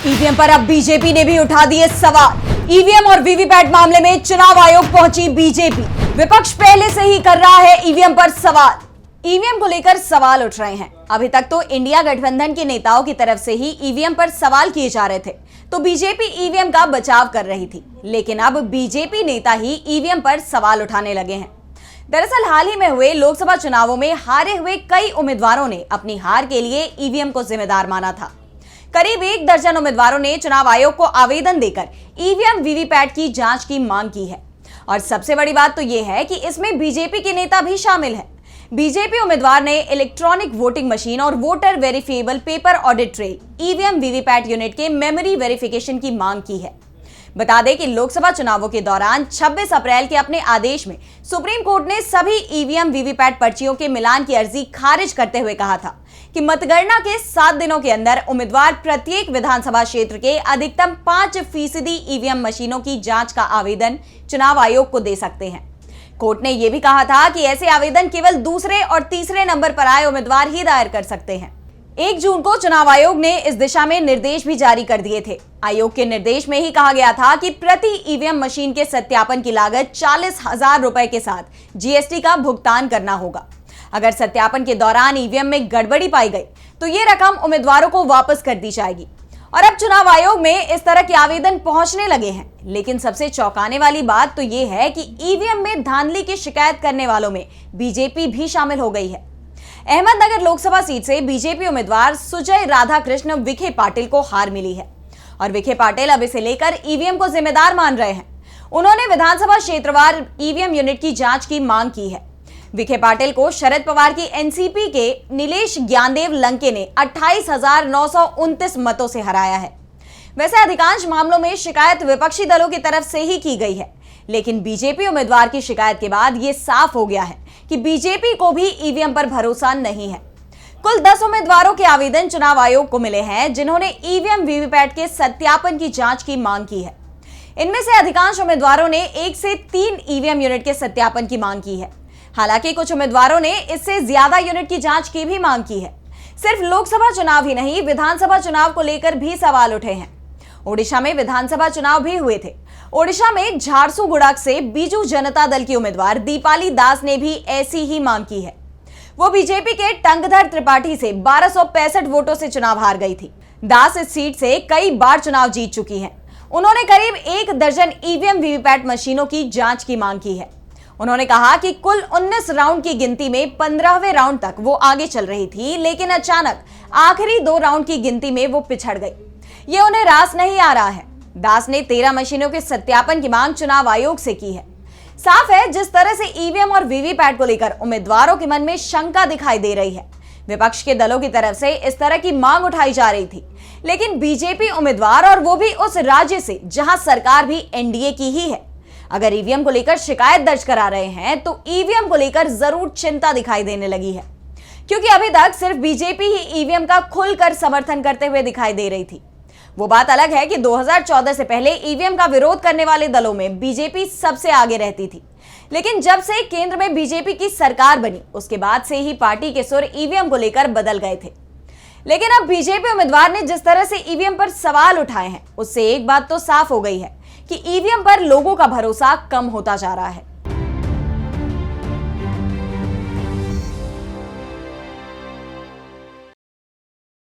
EVM पर अब BJP ने भी उठा दिए सवाल। ईवीएम और वीवीपैट मामले में चुनाव आयोग पहुंची बीजेपी। विपक्ष पहले से ही कर रहा है ईवीएम पर सवाल। ईवीएम को लेकर सवाल उठ रहे हैं। अभी तक तो इंडिया गठबंधन के नेताओं की तरफ से ही ईवीएम पर सवाल किए जा रहे थे, तो बीजेपी ईवीएम का बचाव कर रही थी। लेकिन अब बीजेपी नेता ही ईवीएम पर सवाल उठाने लगे हैं। दरअसल हाल ही में हुए लोकसभा चुनावों में हारे हुए कई उम्मीदवारों ने अपनी हार के लिए ईवीएम को जिम्मेदार माना था। करीब 1 दर्जन उम्मीदवारों ने चुनाव आयोग को आवेदन देकर ईवीएम वीवीपैट की जांच की मांग की है। और सबसे बड़ी बात तो यह है कि इसमें बीजेपी के नेता भी शामिल हैं। बीजेपी उम्मीदवार ने इलेक्ट्रॉनिक वोटिंग मशीन और voter verifiable paper audit trail EVM VVPAT unit के मेमोरी वेरिफिकेशन की मांग की है। बता दें कि लोकसभा चुनावों के दौरान 26 अप्रैल के अपने आदेश में सुप्रीम कोर्ट ने सभी ईवीएम वीवीपैट पर्चियों के मिलान की अर्जी खारिज करते हुए कहा था कि मतगणना के 7 दिनों के अंदर उम्मीदवार प्रत्येक विधानसभा क्षेत्र के अधिकतम 5% ईवीएम मशीनों की जांच का आवेदन चुनाव आयोग को दे सकते हैं। कोर्ट ने यह भी कहा था कि ऐसे आवेदन केवल दूसरे और तीसरे नंबर पर आए उम्मीदवार ही दायर कर सकते हैं। 1 जून को चुनाव आयोग ने इस दिशा में निर्देश भी जारी कर दिए थे। आयोग के निर्देश में ही कहा गया था कि प्रति ईवीएम मशीन के सत्यापन की लागत 40,000 रुपए के साथ जीएसटी का भुगतान करना होगा। अगर सत्यापन के दौरान ईवीएम में गड़बड़ी पाई गई तो ये रकम उम्मीदवारों को वापस कर दी जाएगी। और अब चुनाव आयोग में इस तरह के आवेदन पहुंचने लगे हैं। लेकिन सबसे चौंकाने वाली बात तो ये है कि ईवीएम में धांधली की शिकायत करने वालों में बीजेपी भी शामिल हो गई है। अहमदनगर लोकसभा सीट से बीजेपी उम्मीदवार सुजय राधाकृष्ण विखे पाटिल को हार मिली है और विखे पाटिल अब इसे लेकर ईवीएम को जिम्मेदार मान रहे हैं। उन्होंने विधानसभा क्षेत्रवार ईवीएम यूनिट की जांच की मांग की है। विखे पाटिल को शरद पवार की एनसीपी के नीलेश ज्ञानदेव लंके ने 28,929 मतों से हराया है। वैसे अधिकांश मामलों में शिकायत विपक्षी दलों की तरफ से ही की गई है, लेकिन बीजेपी उम्मीदवार की शिकायत के बाद यह साफ हो गया है कि बीजेपी को भी ईवीएम पर भरोसा नहीं है। कुल 10 उम्मीदवारों के आवेदन चुनाव आयोग को मिले हैं, जिन्होंने ईवीएम वीवीपैट के सत्यापन की जांच की मांग की है। इनमें से अधिकांश उम्मीदवारों ने 1 से 3 ईवीएम यूनिट के सत्यापन की मांग की है। हालांकि कुछ उम्मीदवारों ने इससे ज्यादा यूनिट की जांच की भी मांग की है। सिर्फ लोकसभा चुनाव ही नहीं, विधानसभा चुनाव को लेकर भी सवाल उठे हैं। ओडिशा में विधानसभा चुनाव भी हुए थे। ओडिशा में झारसुगुड़ा से बीजू जनता दल की उम्मीदवार दीपाली दास ने भी ऐसी ही मांग की है। वो बीजेपी के टंगधर त्रिपाठी से 1265 वोटों से चुनाव हार गई थी। दास इस सीट से कई बार चुनाव जीत चुकी हैं। उन्होंने करीब 1 दर्जन ईवीएम वीवीपैट मशीनों की जांच की मांग की है। उन्होंने कहा कि कुल 19 राउंड की गिनती में 15वें राउंड तक वो आगे चल रही थी, लेकिन अचानक आखिरी 2 राउंड की गिनती में वो पिछड़ गई। ये उन्हें रास नहीं आ रहा है। दास ने 13 मशीनों के सत्यापन की मांग चुनाव आयोग से की है। साफ है, जिस तरह से ईवीएम और वीवीपैट को लेकर उम्मीदवारों के मन में शंका दिखाई दे रही है। विपक्ष के दलों की तरफ से इस तरह की मांग उठाई जा रही थी, लेकिन बीजेपी उम्मीदवार, और वो भी उस राज्य से जहां सरकार भी एनडीए की ही है, अगर ईवीएम को लेकर शिकायत दर्ज करा रहे हैं तो ईवीएम को लेकर जरूर चिंता दिखाई देने लगी है। क्योंकि अभी तक सिर्फ बीजेपी ही ईवीएम का खुलकर समर्थन करते हुए दिखाई दे रही थी। वो बात अलग है कि 2014 से पहले ईवीएम का विरोध करने वाले दलों में बीजेपी सबसे आगे रहती थी, लेकिन जब से केंद्र में बीजेपी की सरकार बनी उसके बाद से ही पार्टी के सुर ईवीएम को लेकर बदल गए थे। लेकिन अब बीजेपी उम्मीदवार ने जिस तरह से ईवीएम पर सवाल उठाए हैं, उससे एक बात तो साफ हो गई है कि ईवीएम पर लोगों का भरोसा कम होता जा रहा है।